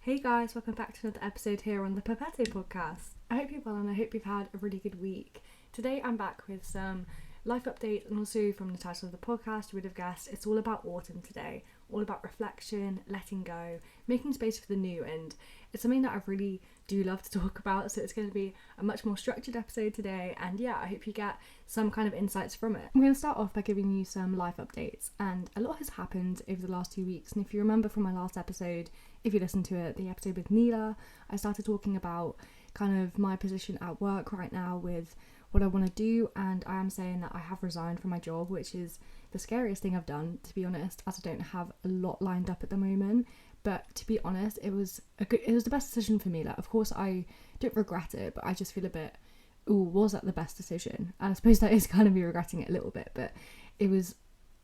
Hey guys, welcome back to another episode here on the Pepette podcast. I hope you're well and I hope you've had a really good week. Today I'm back with some life updates, and also from the title of the podcast you would have guessed it's all about autumn today, all about reflection, letting go, making space for the new, and it's something that I really do love to talk about, so it's going to be a much more structured episode today, and yeah, I hope you get some kind of insights from it. I'm going to start off by giving you some life updates, and a lot has happened over the last 2 weeks, and if you remember from my last episode, if you listened to it, the episode with Neela, I started talking about kind of my position at work right now with what I want to do, and I am saying that I have resigned from my job, which is the scariest thing I've done, to be honest, as I don't have a lot lined up at the moment. But to be honest, it was the best decision for me. Like, of course I don't regret it, but I just feel a bit, was that the best decision? And I suppose that is kind of me regretting it a little bit, but it was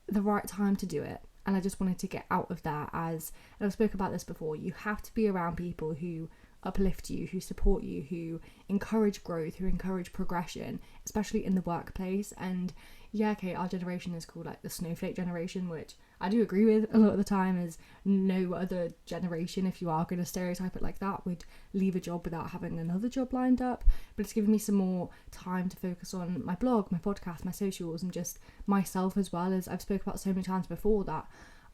the right time to do it, and I just wanted to get out of that. As I've spoken about this before, you have to be around people who uplift you, who support you, who encourage growth, who encourage progression, especially in the workplace. And yeah, okay, our generation is called like the snowflake generation, which I do agree with a lot of the time, as no other generation, if you are going to stereotype it like that, would leave a job without having another job lined up. But it's given me some more time to focus on my blog, my podcast, my socials, and just myself, as well. As I've spoken about so many times before, that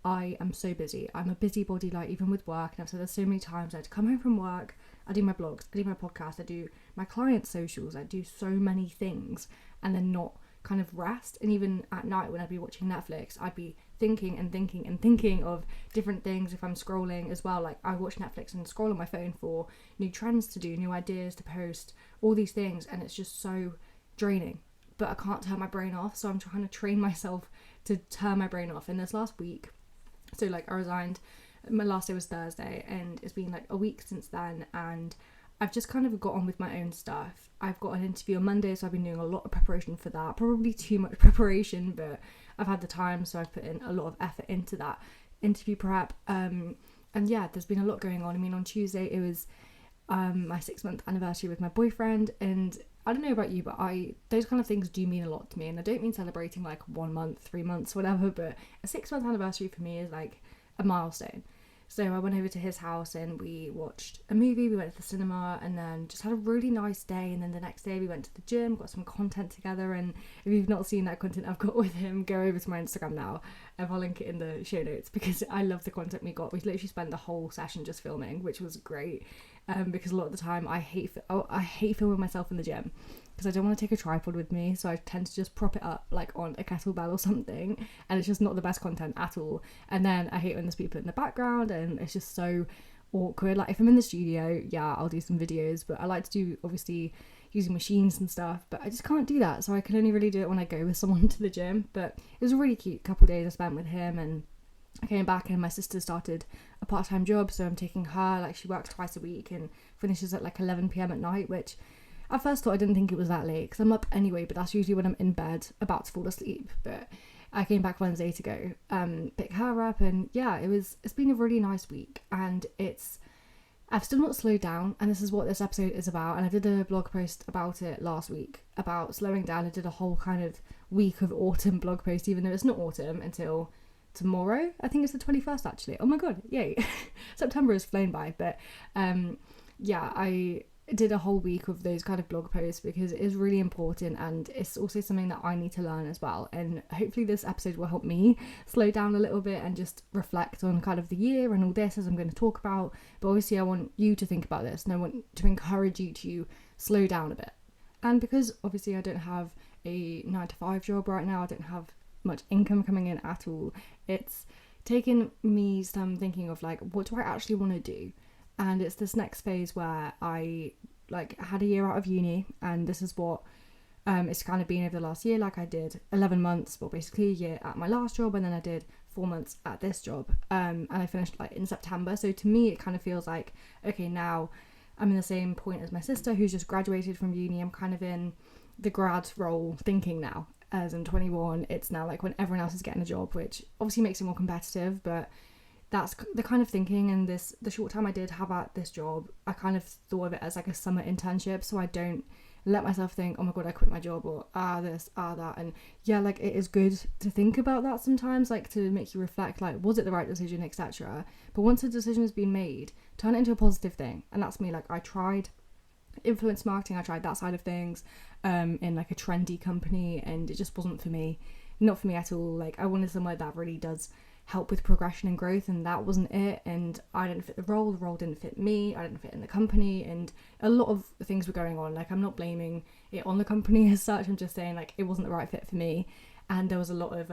I am so busy. I'm a busybody, like even with work, and I've said this so many times. I had to come home from work, I do my blogs, I do my podcast, I do my client socials, I do so many things, and then not kind of rest. And even at night when I'd be watching Netflix, I'd be thinking of different things. If I'm scrolling as well, like I watch Netflix and scroll on my phone for new trends to do, new ideas to post, all these things, and it's just so draining. But I can't turn my brain off, so I'm trying to train myself to turn my brain off. And this last week, so like I resigned, my last day was Thursday, and it's been like a week since then, and I've just kind of got on with my own stuff. I've got an interview on Monday, so I've been doing a lot of preparation for that. Probably too much preparation, but I've had the time, so I've put in a lot of effort into that interview prep. And yeah, there's been a lot going on. I mean, on Tuesday it was my 6-month anniversary with my boyfriend, and I don't know about you, but those kind of things do mean a lot to me. And I don't mean celebrating like 1 month, 3 months, whatever, but a 6-month anniversary for me is like a milestone. So I went over to his house and we watched a movie, we went to the cinema, and then just had a really nice day. And then the next day we went to the gym, got some content together, and if you've not seen that content I've got with him, go over to my Instagram now, and I'll link it in the show notes, because I love the content we got. We literally spent the whole session just filming, which was great, because a lot of the time I hate filming myself in the gym, because I don't want to take a tripod with me, so I tend to just prop it up like on a kettlebell or something, and it's just not the best content at all. And then I hate when there's people in the background, and it's just so awkward. Like if I'm in the studio, yeah, I'll do some videos, but I like to do obviously using machines and stuff, but I just can't do that, so I can only really do it when I go with someone to the gym. But it was a really cute couple of days I spent with him, and I came back and my sister started a part-time job, so I'm taking her, like she works twice a week and finishes at like 11 p.m. at night, which at first thought I didn't think it was that late, because I'm up anyway, but that's usually when I'm in bed about to fall asleep. But I came back Wednesday to go pick her up, and yeah, it's been a really nice week, and I've still not slowed down, and this is what this episode is about. And I did a blog post about it last week, about slowing down. I did a whole kind of week of autumn blog post, even though it's not autumn until tomorrow. I think it's the 21st actually. Oh my god, yay. September has flown by. But yeah, I did a whole week of those kind of blog posts, because it is really important, and it's also something that I need to learn as well. And hopefully this episode will help me slow down a little bit and just reflect on kind of the year and all this, as I'm going to talk about. But obviously I want you to think about this, and I want to encourage you to slow down a bit. And because obviously I don't have a 9-to-5 job right now, I don't have much income coming in at all, it's taken me some thinking of like, what do I actually want to do? And it's this next phase where I like had a year out of uni, and this is what it's kind of been over the last year. Like I did 11 months, well basically a year at my last job, and then I did 4 months at this job, and I finished like in September. So to me it kind of feels like, okay, now I'm in the same point as my sister who's just graduated from uni. I'm kind of in the grad role thinking now, as I'm 21. It's now like when everyone else is getting a job, which obviously makes it more competitive, but that's the kind of thinking. And the short time I did have at this job, I kind of thought of it as like a summer internship, so I don't let myself think, oh my god, I quit my job, or this, that. And yeah, like it is good to think about that sometimes, like to make you reflect, like was it the right decision, etc. But once a decision has been made, turn it into a positive thing. And that's me. Like I tried influence marketing, I tried that side of things in like a trendy company, and it just wasn't for me. Not for me at all. Like I wanted somewhere that really does help with progression and growth, and that wasn't it. And I didn't fit the role didn't fit me, I didn't fit in the company, and a lot of things were going on. Like I'm not blaming it on the company as such, I'm just saying like it wasn't the right fit for me. And there was a lot of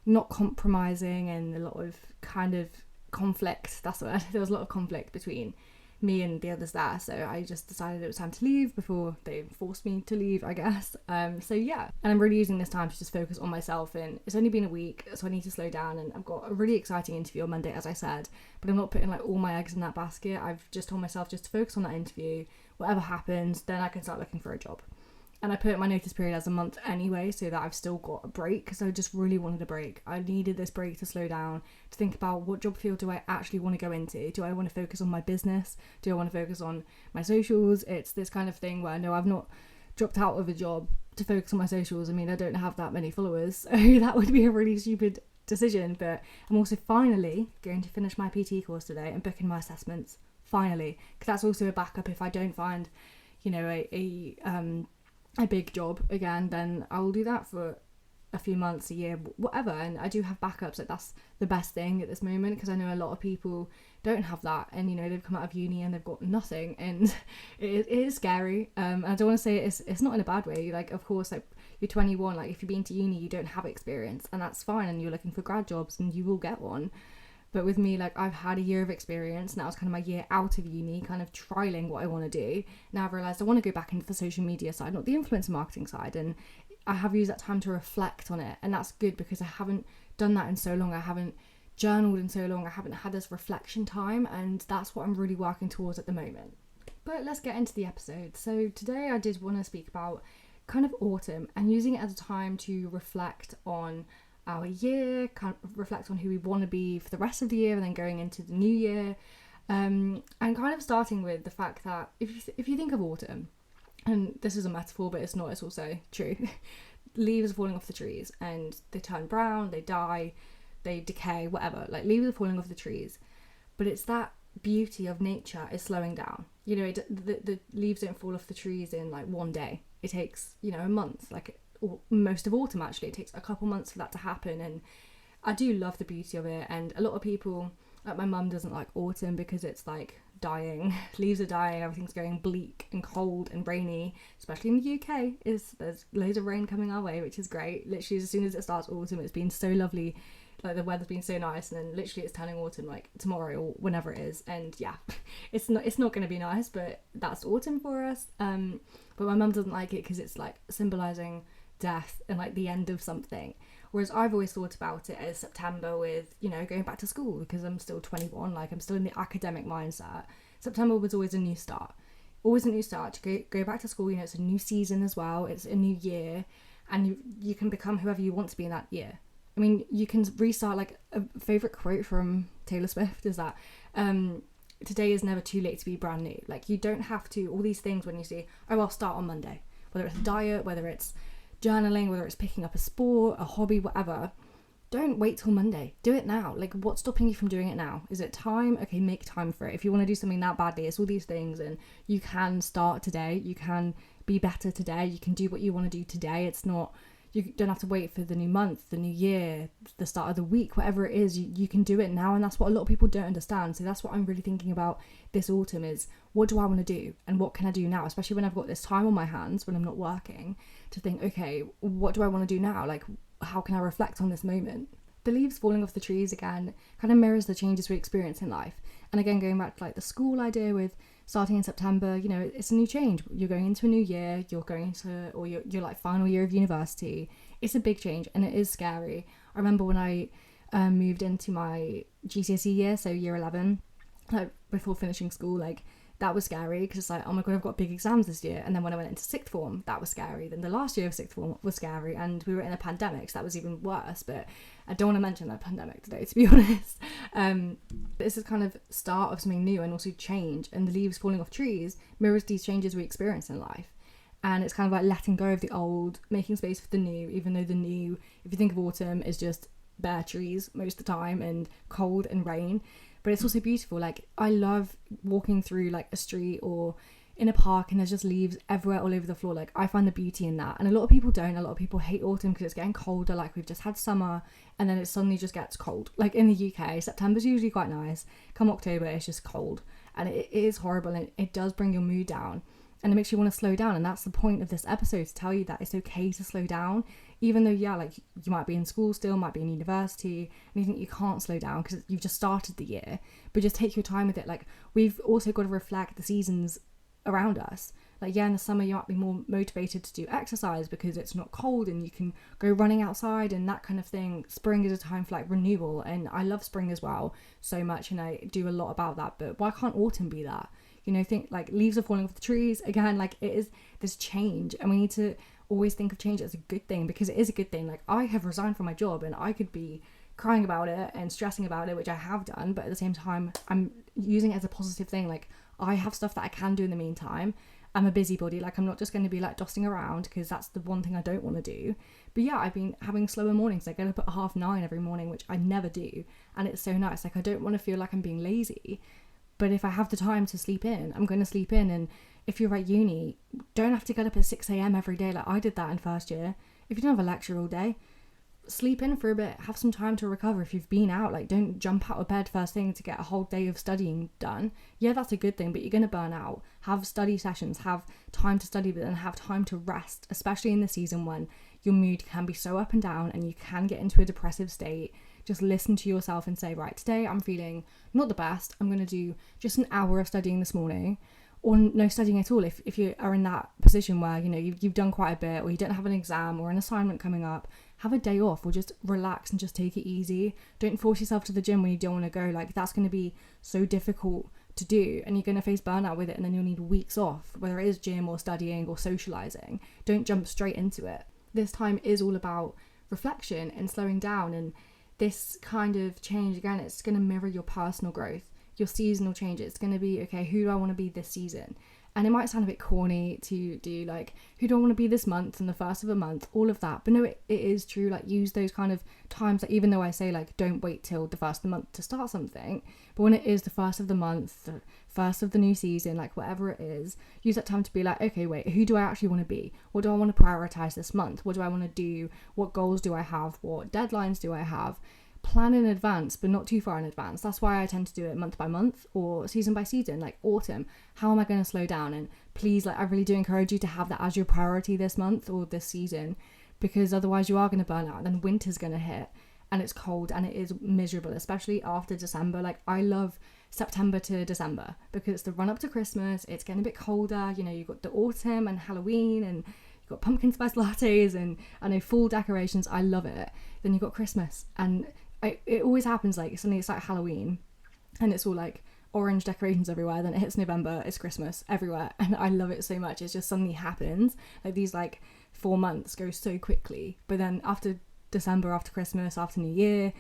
not compromising, and a lot of kind of conflict, that's what there was a lot of conflict between me and the others there. So I just decided it was time to leave before they forced me to leave, I guess. So yeah, and I'm really using this time to just focus on myself, and it's only been a week, so I need to slow down. And I've got a really exciting interview on Monday, as I said, but I'm not putting like all my eggs in that basket. I've just told myself just to focus on that interview. Whatever happens, then I can start looking for a job. And I put my notice period as a month anyway, so that I've still got a break, because I just really wanted a break. I needed this break to slow down, to think about what job field do I actually want to go into. Do I want to focus on my business? Do I want to focus on my socials? It's this kind of thing where no, I've not dropped out of a job to focus on my socials. I mean, I don't have that many followers, so that would be a really stupid decision. But I'm also finally going to finish my PT course today and book in my assessments, finally, because that's also a backup if I don't find, you know, a big job again. Then I will do that for a few months, a year, whatever. And I do have backups. Like that's the best thing at this moment, because I know a lot of people don't have that, and you know, they've come out of uni and they've got nothing, and it is scary. And I don't want to say it's not in a bad way. Like of course, like you're 21, like if you've been to uni, you don't have experience, and that's fine, and you're looking for grad jobs and you will get one. But with me, like I've had a year of experience, and that was kind of my year out of uni, kind of trialing what I want to do. Now I've realised I want to go back into the social media side, not the influencer marketing side, and I have used that time to reflect on it. And that's good, because I haven't done that in so long. I haven't journaled in so long. I haven't had this reflection time, and that's what I'm really working towards at the moment. But let's get into the episode. So today I did want to speak about kind of autumn, and using it as a time to reflect on our year, kind of reflect on who we want to be for the rest of the year, and then going into the new year, and kind of starting with the fact that if you think of autumn, and this is a metaphor but it's not, it's also true, leaves are falling off the trees and they turn brown, they die, they decay, whatever, like leaves are falling off the trees, but it's that beauty of nature is slowing down. You know, the leaves don't fall off the trees in like one day. It takes, you know, a month, like most of autumn actually. It takes a couple months for that to happen, and I do love the beauty of it. And a lot of people, like my mum, doesn't like autumn because it's like dying, leaves are dying, everything's going bleak and cold and rainy, especially in the UK. There's loads of rain coming our way, which is great. Literally as soon as it starts autumn, it's been so lovely, like the weather's been so nice, and then literally it's turning autumn like tomorrow or whenever it is. And yeah, it's not going to be nice, but that's autumn for us. But my mum doesn't like it because it's like symbolizing death and like the end of something, whereas I've always thought about it as September, with, you know, going back to school, because I'm still 21, like I'm still in the academic mindset. September was always a new start, to go back to school. You know, it's a new season as well, it's a new year, and you can become whoever you want to be in that year. I mean, you can restart. Like a favourite quote from Taylor Swift is that today is never too late to be brand new. Like you don't have to, all these things when you see, oh, I'll start on Monday, whether it's diet, whether it's journaling, whether it's picking up a sport, a hobby, whatever, don't wait till Monday. Do it now. Like, what's stopping you from doing it now? Is it time? Okay, make time for it. If you want to do something that badly, it's all these things, and you can start today. You can be better today. You can do what you want to do today. It's not, you don't have to wait for the new month, the new year, the start of the week, whatever it is. You can do it now, and that's what a lot of people don't understand. So that's what I'm really thinking about this autumn, is what do I want to do, and what can I do now, especially when I've got this time on my hands, when I'm not working, to think, okay, what do I want to do now? Like, how can I reflect on this moment? The leaves falling off the trees again kind of mirrors the changes we experience in life. And again, going back to like the school idea with starting in September, you know, it's a new change. You're going into a new year, you're going into, or you're like final year of university. It's a big change, and it is scary. I remember when I moved into my GCSE year, so year 11, like before finishing school, like that was scary, because it's like, oh my god, I've got big exams this year. And then when I went into sixth form, that was scary. Then the last year of sixth form was scary, and we were in a pandemic, so that was even worse. But I don't want to mention that pandemic today, to be honest. This is kind of start of something new, and also change, and the leaves falling off trees mirrors these changes we experience in life. and it's kind of like letting go of the old, making space for the new, even though the new, if you think of autumn, is just bare trees most of the time and cold and rain. But it's also beautiful. Like, I love walking through like a street or in a park and there's just leaves everywhere all over the floor. Like, I find the beauty in that, and a lot of people don't. A lot of people hate autumn because it's getting colder. Like, we've just had summer and then it suddenly just gets cold. Like, in the UK, September's usually quite nice. Come October, it's just cold, and it is horrible, and it does bring your mood down, and it makes you want to slow down. And that's the point of this episode, to tell you that it's okay to slow down, even though, yeah, like, you might be in school still, might be in university, and you think you can't slow down because you've just started the year. But just take your time with it. Like, we've also got to reflect the seasons around us. Like, yeah, in the summer you might be more motivated to do exercise because it's not cold and you can go running outside and that kind of thing. Spring is a time for like renewal, and I love spring as well so much, and I do a lot about that. But why can't autumn be that? You know, think like leaves are falling off the trees again. Like, it is this change, and we need to always think of change as a good thing, because it is a good thing. Like, I have resigned from my job and I could be crying about it and stressing about it, which I have done, but at the same time I'm using it as a positive thing. Like, I have stuff that I can do in the meantime. I'm a busybody. Like, I'm not just going to be like dusting around, because that's the one thing I don't want to do. But yeah, I've been having slower mornings. I get up at 9:30 every morning, which I never do, and it's so nice. Like, I don't want to feel like I'm being lazy, but if I have the time to sleep in, I'm going to sleep in. And if you're at uni, don't have to get up at 6 a.m. every day. Like, I did that in first year. If you don't have a lecture all day, sleep in for a bit, have some time to recover. If you've been out, like, don't jump out of bed first thing to get a whole day of studying done. Yeah, that's a good thing, but you're going to burn out. Have study sessions, have time to study, but then have time to rest, especially in the season when your mood can be so up and down and you can get into a depressive state. Just listen to yourself and say, right, today I'm feeling not the best. I'm going to do just an hour of studying this morning, or no studying at all. If you are in that position where, you know, you've done quite a bit, or you don't have an exam or an assignment coming up, have a day off, or just relax and just take it easy. Don't force yourself to the gym when you don't want to go. Like, that's going to be so difficult to do, and you're going to face burnout with it, and then you'll need weeks off, whether it is gym or studying or socializing. Don't jump straight into it. This time is all about reflection and slowing down, and this kind of change, again, it's going to mirror your personal growth, your seasonal change. It's going to be, okay, who do I want to be this season? And it might sound a bit corny to do, like, who do I want to be this month and the first of a month, all of that. But no, it is true. Like, use those kind of times, like, even though I say, like, don't wait till the first of the month to start something, but when it is the first of the month, the first of the new season, like, whatever it is, use that time to be like, okay, wait, who do I actually want to be? What do I want to prioritize this month? What do I want to do? What goals do I have? What deadlines do I have? Plan in advance, but not too far in advance. That's why I tend to do it month by month or season by season. Like, autumn, how am I going to slow down? And please, like, I really do encourage you to have that as your priority this month or this season, because otherwise you are going to burn out. Then winter's going to hit and it's cold and it is miserable, especially after December. Like, I love September to December because it's the run up to Christmas. It's getting a bit colder, you know, you've got the autumn and Halloween, and you've got pumpkin spice lattes, and I know, fall decorations. I love it. Then you've got Christmas, and it always happens, like, suddenly it's like Halloween and it's all like orange decorations everywhere. Then it hits November, it's Christmas everywhere, and I love it so much. It just suddenly happens. Like, these like 4 months go so quickly, but then after December, after Christmas, after New Year,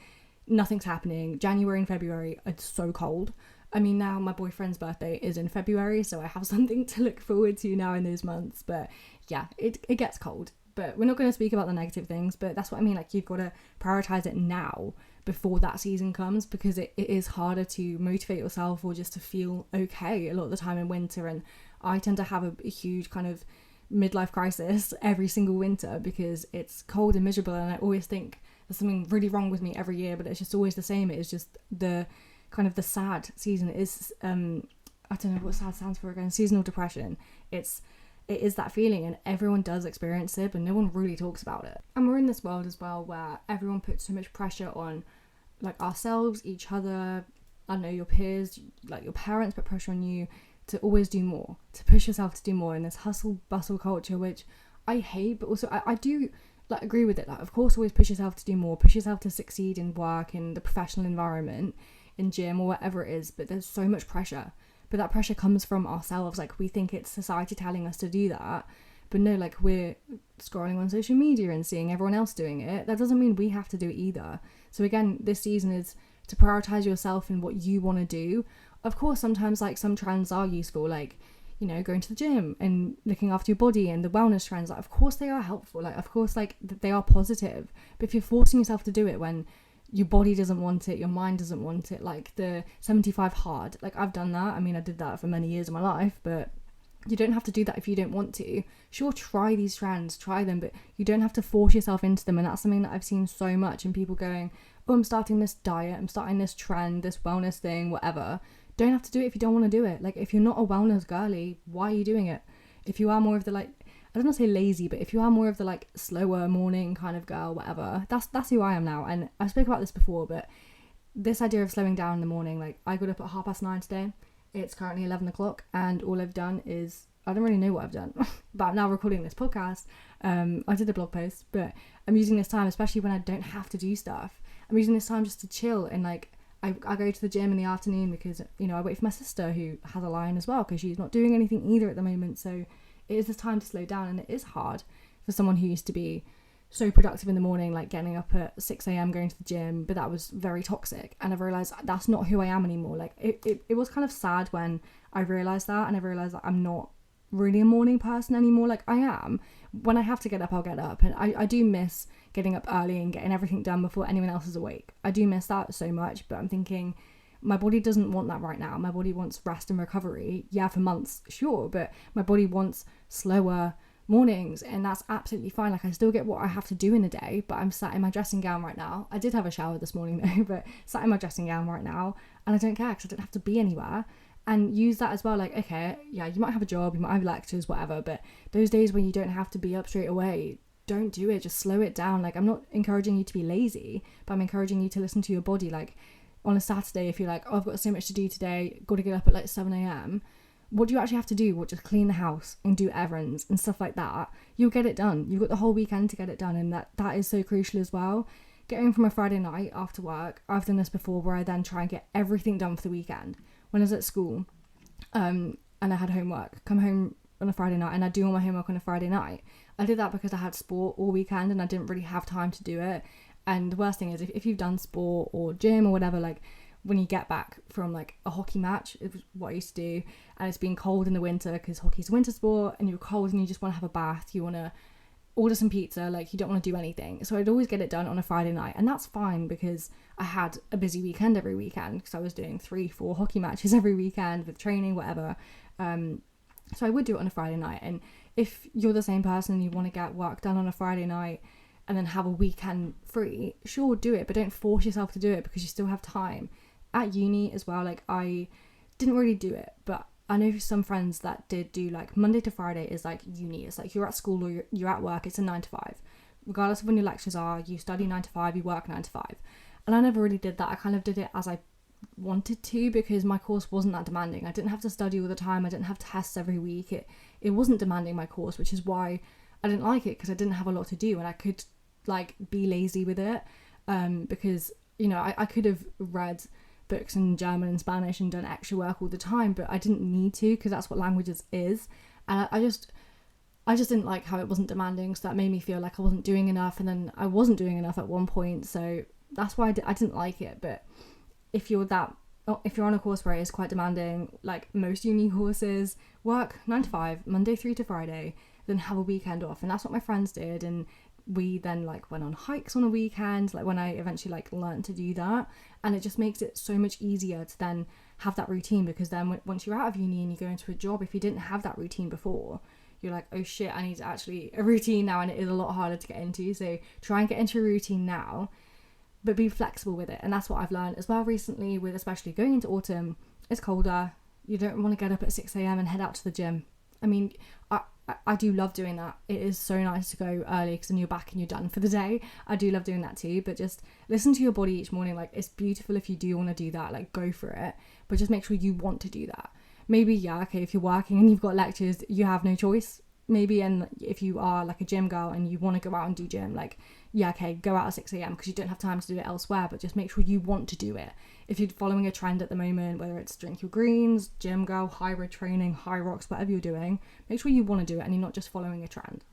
nothing's happening. January and February are so cold. I mean, now my boyfriend's birthday is in February, so I have something to look forward to now in those months. But yeah, it gets cold. But we're not going to speak about the negative things, but that's what I mean. Like, you've got to prioritize it now before that season comes, because it is harder to motivate yourself or just to feel okay a lot of the time in winter. And I tend to have a huge kind of midlife crisis every single winter because it's cold and miserable, and I always think there's something really wrong with me every year, but it's just always the same. It is just the kind of the sad season. It is I don't know what sad stands for again. Seasonal depression. It is that feeling, and everyone does experience it, but no one really talks about it. And we're in this world as well where everyone puts so much pressure on, like, ourselves, each other, I don't know, your peers, like your parents put pressure on you to always do more, to push yourself to do more in this hustle bustle culture, which I hate, but also I do, like, agree with it. Like, of course, always push yourself to do more, push yourself to succeed in work, in the professional environment, in gym or whatever it is, but there's so much pressure. But that pressure comes from ourselves. Like, we think it's society telling us to do that, but no, like, we're scrolling on social media and seeing everyone else doing it. That doesn't mean we have to do it either. So again, this season is to prioritize yourself and what you want to do. Of course, sometimes, like, some trends are useful, like, you know, going to the gym and looking after your body and the wellness trends, like, of course they are helpful, like, of course, like, they are positive. But if you're forcing yourself to do it when your body doesn't want it, your mind doesn't want it, like the 75 hard, like, I've done that. I mean, I did that for many years of my life, but you don't have to do that if you don't want to. Sure, try these trends, try them, but you don't have to force yourself into them. And that's something that I've seen so much in people going, oh, I'm starting this diet, I'm starting this trend, this wellness thing, whatever. Don't have to do it if you don't want to do it. Like, if you're not a wellness girly, why are you doing it? If you are more of the, like, I don't want to say lazy, but if you are more of the, like, slower morning kind of girl, whatever, that's who I am now. And I spoke about this before, but this idea of slowing down in the morning, like, I got up at 9:30 today. It's currently 11 o'clock, and all I've done is, I don't really know what I've done, but I'm now recording this podcast. I did a blog post, but I'm using this time, especially when I don't have to do stuff. I'm using this time just to chill, and, like, I go to the gym in the afternoon because, you know, I wait for my sister who has a lion as well, because she's not doing anything either at the moment. So it is this time to slow down, and it is hard for someone who used to be so productive in the morning, like getting up at 6 a.m, going to the gym, but that was very toxic. And I've realised that's not who I am anymore. Like, it was kind of sad when I realised that, and I realised that I'm not really a morning person anymore. Like, I am. When I have to get up, I'll get up, and I do miss getting up early and getting everything done before anyone else is awake. I do miss that so much, but I'm thinking my body doesn't want that right now. My body wants rest and recovery. Yeah, for months, sure, but my body wants slower mornings, and that's absolutely fine. Like, I still get what I have to do in a day, but I'm sat in my dressing gown right now. I did have a shower this morning though, but sat in my dressing gown right now, and I don't care because I don't have to be anywhere. And use that as well, like, okay, yeah, you might have a job, you might have lectures, whatever, but those days when you don't have to be up straight away, don't do it. Just slow it down. Like, I'm not encouraging you to be lazy, but I'm encouraging you to listen to your body. Like, on a Saturday, if you're like, oh, I've got so much to do today, got to get up at like 7 a.m, what do you actually have to do? What, just clean the house and do errands and stuff like that? You'll get it done. You've got the whole weekend to get it done, and that is so crucial as well. Getting from a Friday night after work, I've done this before, where I then try and get everything done for the weekend. When I was at school, and I had homework, come home on a Friday night, and I do all my homework on a Friday night. I did that because I had sport all weekend and I didn't really have time to do it. And the worst thing is, if you've done sport or gym or whatever, like, when you get back from like a hockey match, it was what I used to do, and it's been cold in the winter because hockey's a winter sport, and you're cold and you just want to have a bath, you want to order some pizza, like, you don't want to do anything. So I'd always get it done on a Friday night, and that's fine because I had a busy weekend every weekend, because I was doing 3-4 hockey matches every weekend with training, whatever. So I would do it on a Friday night. And if you're the same person and you want to get work done on a Friday night and then have a weekend free, sure, do it, but don't force yourself to do it because you still have time. At uni as well, like, I didn't really do it, but I know some friends that did do, like, Monday to Friday is like uni. It's like you're at school or you're at work. It's a 9 to 5. Regardless of when your lectures are, you study 9 to 5, you work 9 to 5. And I never really did that. I kind of did it as I wanted to because my course wasn't that demanding. I didn't have to study all the time. I didn't have tests every week. It wasn't demanding, my course, which is why I didn't like it, because I didn't have a lot to do and I could, like, be lazy with it. Because, you know, I could have read books in German and Spanish and done extra work all the time, but I didn't need to, because that's what languages is. And I just didn't like how it wasn't demanding, so that made me feel like I wasn't doing enough, and then I wasn't doing enough at one point, so that's why I didn't like it. But if you're on a course where it is quite demanding, like most uni courses, work 9 to 5, Monday through to Friday, then have a weekend off. And that's what my friends did, and we then, like, went on hikes on a weekend, like, when I eventually, like, learned to do that. And it just makes it so much easier to then have that routine, because then once you're out of uni and you go into a job, if you didn't have that routine before, you're like, oh shit, I need actually a routine now, and it is a lot harder to get into. So try and get into a routine now, but be flexible with it. And that's what I've learned as well recently, with especially going into autumn. It's colder, you don't want to get up at 6 a.m and head out to the gym. I mean, I do love doing that. It is so nice to go early because then you're back and you're done for the day. I do love doing that too, but just listen to your body each morning. Like, it's beautiful if you do want to do that, like, go for it, but just make sure you want to do that. Maybe, yeah, okay, if you're working and you've got lectures, you have no choice, maybe. And if you are like a gym girl and you want to go out and do gym, like, yeah, okay, go out at 6 a.m because you don't have time to do it elsewhere, but just make sure you want to do it. If you're following a trend at the moment, whether it's drink your greens, gym girl, hybrid training, high rocks, whatever you're doing, make sure you want to do it and you're not just following a trend.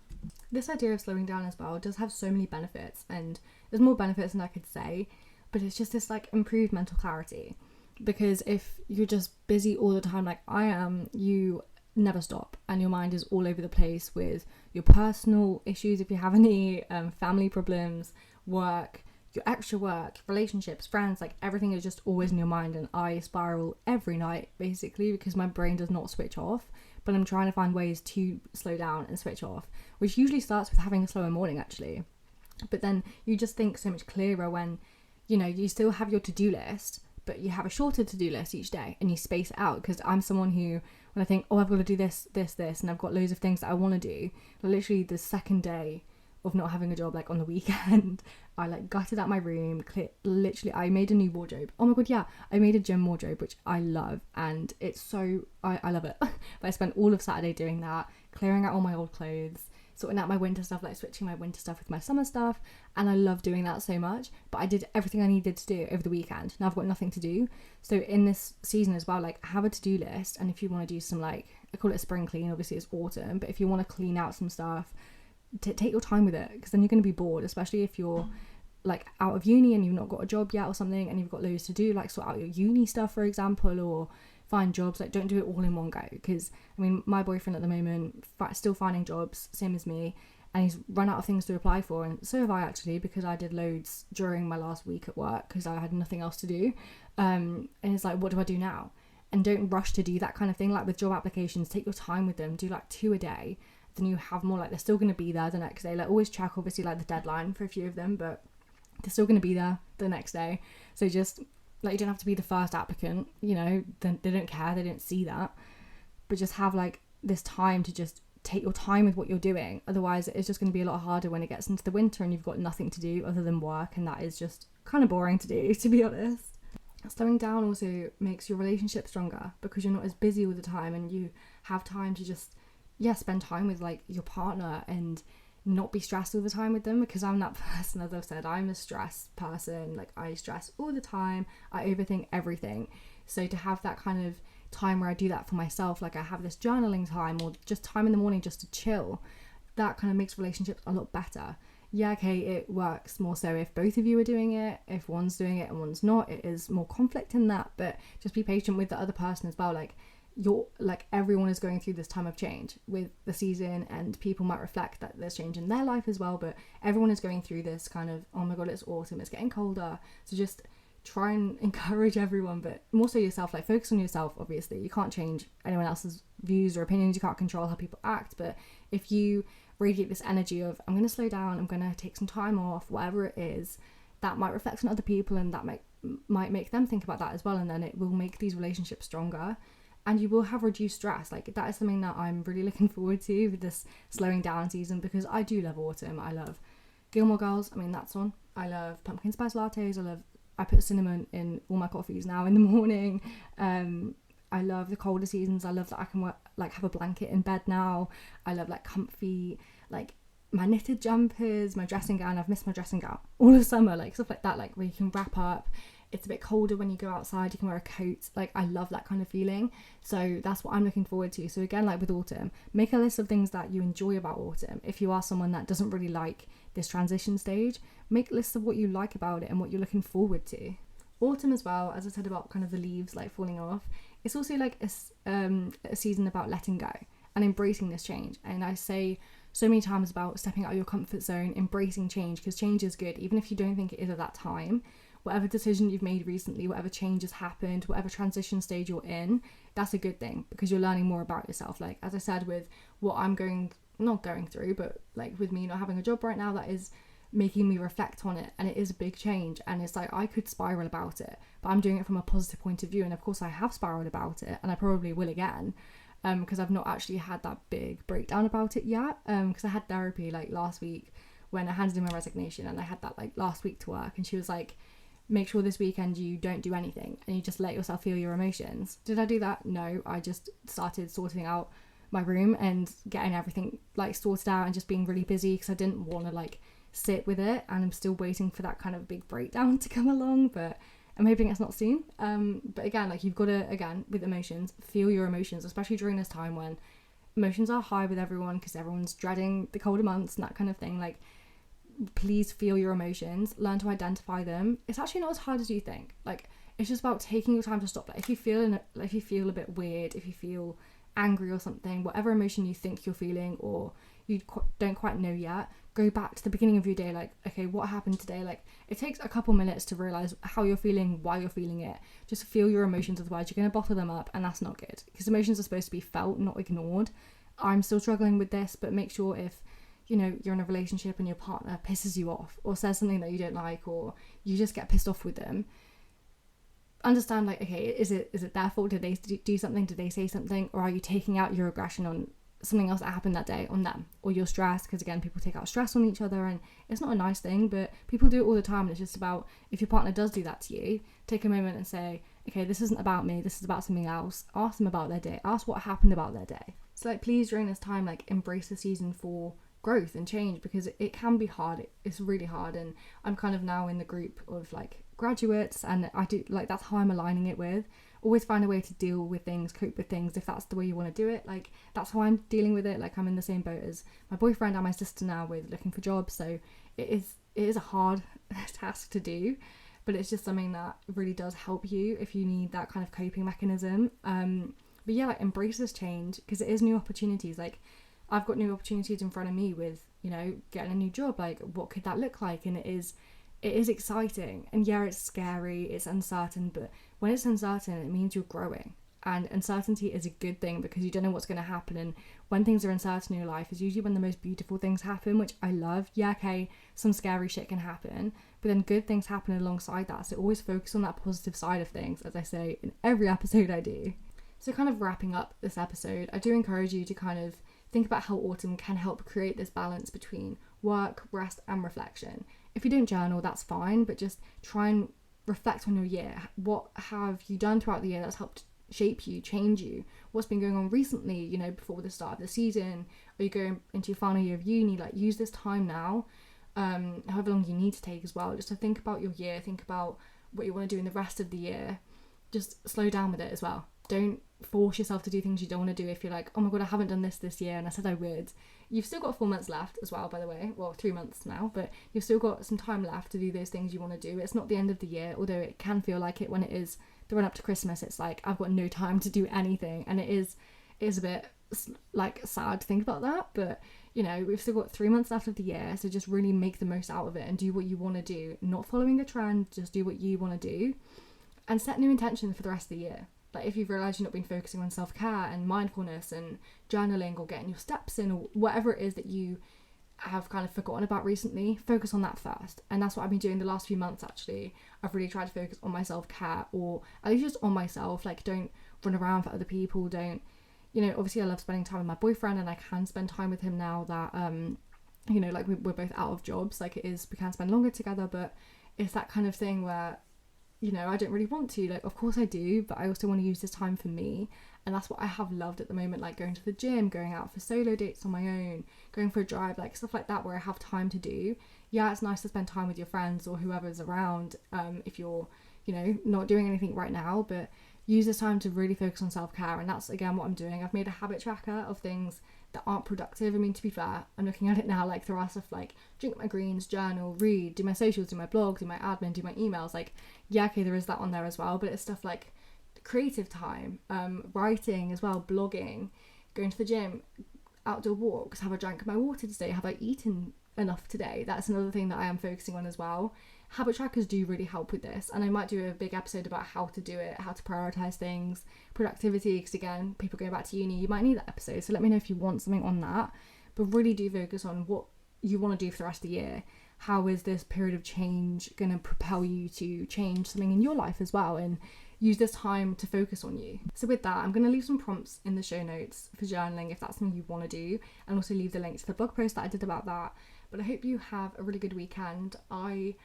This idea of slowing down as well does have so many benefits, and there's more benefits than I could say, but it's just this, like, improved mental clarity. Because if you're just busy all the time like I am, you never stop, and your mind is all over the place with your personal issues, if you have any, family problems, work, your extra work, relationships, friends, like everything is just always in your mind. And I spiral every night basically because my brain does not switch off, but I'm trying to find ways to slow down and switch off, which usually starts with having a slower morning actually. But then you just think so much clearer when, you know, you still have your to-do list, but you have a shorter to-do list each day and you space it out. Because I'm someone who, when I think, oh, I've got to do this, and I've got loads of things that I want to do, literally the second day of not having a job, like on the weekend, I like gutted out my room, literally I made a new wardrobe. Oh my god, yeah, I made a gym wardrobe, which I love, and it's so, I love it. But I spent all of Saturday doing that, clearing out all my old clothes, sorting out my winter stuff, like switching my winter stuff with my summer stuff, and I love doing that so much. But I did everything I needed to do over the weekend. Now I've got nothing to do. So in this season as well, like have a to-do list, and if you want to do some, like, I call it a spring clean, obviously it's autumn, but if you want to clean out some stuff, take your time with it, because then you're going to be bored, especially if you're like out of uni and you've not got a job yet or something and you've got loads to do, like sort out your uni stuff, for example, or find jobs. Like don't do it all in one go, because I mean my boyfriend at the moment still finding jobs, same as me, and he's run out of things to apply for, and so have I actually, because I did loads during my last week at work because I had nothing else to do, and it's like, what do I do now? And don't rush to do that kind of thing. Like with job applications, take your time with them, do like 2 a day, then you have more, like they're still going to be there the next day. Like always check obviously like the deadline for a few of them, but they're still going to be there the next day. So just like, you don't have to be the first applicant, you know, then they don't care, they don't see that, but just have like this time to just take your time with what you're doing. Otherwise it's just going to be a lot harder when it gets into the winter and you've got nothing to do other than work, and that is just kind of boring to do, to be honest. Slowing down also makes your relationship stronger because you're not as busy all the time, and you have time to just spend time with like your partner and not be stressed all the time with them. Because I'm that person, as I've said, I'm a stress person. Like I stress all the time, I overthink everything. So to have that kind of time where I do that for myself, like I have this journaling time or just time in the morning just to chill, that kind of makes relationships a lot better. Yeah, okay, it works more so if both of you are doing it. If one's doing it and one's not, it is more conflict in that, but just be patient with the other person as well. Like everyone is going through this time of change with the season, and people might reflect that there's change in their life as well, but everyone is going through this kind of, oh my god, it's autumn, it's getting colder. So just try and encourage everyone, but more so yourself. Like focus on yourself. Obviously you can't change anyone else's views or opinions, you can't control how people act, but if you radiate this energy of, I'm going to slow down, I'm going to take some time off, whatever it is, that might reflect on other people, and that might make them think about that as well, and then it will make these relationships stronger, and you will have reduced stress. Like that is something that I'm really looking forward to with this slowing down season, because I do love autumn. I love Gilmore Girls, I mean that's on. I love pumpkin spice lattes, I put cinnamon in all my coffees now in the morning. I love the colder seasons. I love that I can have a blanket in bed now. I love like comfy, like my knitted jumpers, my dressing gown. I've missed my dressing gown all of summer, like stuff like that, like where you can wrap up. It's a bit colder when you go outside, you can wear a coat. Like I love that kind of feeling. So that's what I'm looking forward to. So again, like with autumn, make a list of things that you enjoy about autumn. If you are someone that doesn't really like this transition stage, make lists of what you like about it and what you're looking forward to. Autumn as well, as I said about kind of the leaves like falling off, it's also like a season about letting go and embracing this change. And I say so many times about stepping out of your comfort zone, embracing change, because change is good, even if you don't think it is at that time. Whatever decision you've made recently, whatever change has happened, whatever transition stage you're in, that's a good thing, because you're learning more about yourself. Like as I said, with what I'm not going through, but like with me not having a job right now, that is making me reflect on it, and it is a big change, and it's like I could spiral about it, but I'm doing it from a positive point of view. And of course I have spiraled about it, and I probably will again, because I've not actually had that big breakdown about it yet, because I had therapy like last week when I handed in my resignation, and I had that like last week to work, and she was like, make sure this weekend you don't do anything and you just let yourself feel your emotions. Did I do that? No, I just started sorting out my room and getting everything like sorted out and just being really busy, because I didn't want to like sit with it, and I'm still waiting for that kind of big breakdown to come along, but I'm hoping it's not soon. But again, like you've got to, again, with emotions, feel your emotions, especially during this time when emotions are high with everyone, because everyone's dreading the colder months and that kind of thing. Like please feel your emotions, learn to identify them. It's actually not as hard as you think. Like it's just about taking your time to stop. Like if you feel a bit weird, if you feel angry or something, whatever emotion you think you're feeling or you don't quite know yet, go back to the beginning of your day, like, okay, what happened today? Like, it takes a couple minutes to realize how you're feeling, why you're feeling it. Just feel your emotions, otherwise you're going to bottle them up, and that's not good, because emotions are supposed to be felt, not ignored. I'm still struggling with this, but make sure if, you know, you're in a relationship and your partner pisses you off or says something that you don't like, or you just get pissed off with them, understand, like, okay, is it their fault? Did they do something? Did they say something? Or are you taking out your aggression on something else that happened that day on them? Or your stress, because again, people take out stress on each other, and it's not a nice thing, but people do it all the time. And it's just about, if your partner does do that to you, take a moment and say, okay, this isn't about me, this is about something else. Ask them about their day, ask what happened about their day. So like, please, during this time, like, embrace the season for growth and change, because it can be hard. It's really hard, and I'm kind of now in the group of like graduates, and I do, like, that's how I'm aligning it with. Always find a way to deal with things, cope with things, if that's the way you want to do it. Like, that's how I'm dealing with it. Like, I'm in the same boat as my boyfriend and my sister now with looking for jobs, so it is a hard task to do, but it's just something that really does help you if you need that kind of coping mechanism. But yeah, like, embrace this change, because it is new opportunities. Like, I've got new opportunities in front of me with, you know, getting a new job. Like, what could that look like? And it is exciting, and yeah, it's scary, it's uncertain, but when it's uncertain, it means you're growing. And uncertainty is a good thing, because you don't know what's going to happen, and when things are uncertain in your life is usually when the most beautiful things happen, which I love. Yeah, okay, some scary shit can happen, but then good things happen alongside that. So always focus on that positive side of things, as I say in every episode I do. So kind of wrapping up this episode, I do encourage you to kind of think about how autumn can help create this balance between work, rest, and reflection. If you don't journal, that's fine, but just try and reflect on your year. What have you done throughout the year that's helped shape you, change you? What's been going on recently, you know, before the start of the season? Are you going into your final year of uni? Like, use this time now, however long you need to take as well, just to think about your year, think about what you want to do in the rest of the year. Just slow down with it as well. Don't force yourself to do things you don't want to do. If you're like, oh my god, I haven't done this year and I said I would. You've still got 4 months left as well, by the way. Well, 3 months now, but you've still got some time left to do those things you want to do. It's not the end of the year, although it can feel like it when it is the run up to Christmas. It's like, I've got no time to do anything, and it is a bit like sad to think about that, but you know, we've still got 3 months left of the year, so just really make the most out of it and do what you want to do, not following the trend, just do what you want to do, and set new intentions for the rest of the year. Like, if you've realised you've not been focusing on self-care and mindfulness and journaling or getting your steps in, or whatever it is that you have kind of forgotten about recently, focus on that first. And that's what I've been doing the last few months, actually. I've really tried to focus on my self-care, or at least just on myself. Like, don't run around for other people, don't, you know, obviously I love spending time with my boyfriend, and I can spend time with him now that, you know, like, we're both out of jobs. Like, it is, we can spend longer together, but it's that kind of thing where, you know, I don't really want to. Like, of course I do, but I also want to use this time for me. And that's what I have loved at the moment, like going to the gym, going out for solo dates on my own, going for a drive, like stuff like that where I have time to do. Yeah, it's nice to spend time with your friends or whoever's around, if you're, you know, not doing anything right now, but use this time to really focus on self-care. And that's, again, what I'm doing. I've made a habit tracker of things that aren't productive. I mean, to be fair, I'm looking at it now, like, there are stuff like drink my greens, journal, read, do my socials, do my blog, do my admin, do my emails. Like, yeah, okay, there is that on there as well, but it's stuff like creative time, writing as well, blogging, going to the gym, outdoor walks. Have I drank my water today? Have I eaten enough today? That's another thing that I am focusing on as well. Habit trackers do really help with this, and I might do a big episode about how to do it, how to prioritize things, productivity, because again, people going back to uni, you might need that episode, so let me know if you want something on that. But really do focus on what you want to do for the rest of the year. How is this period of change going to propel you to change something in your life as well, and use this time to focus on you. So with that, I'm going to leave some prompts in the show notes for journaling if that's something you want to do, and also leave the link to the blog post that I did about that. But I hope you have a really good weekend. I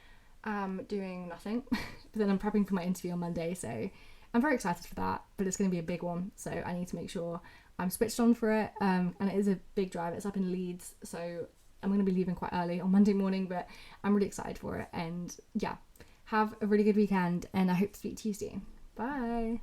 am doing nothing, but then I'm prepping for my interview on Monday, so I'm very excited for that, but it's going to be a big one, so I need to make sure I'm switched on for it, and it is a big drive. It's up in Leeds, so I'm going to be leaving quite early on Monday morning, but I'm really excited for it. And yeah, have a really good weekend, and I hope to speak to you soon. Bye.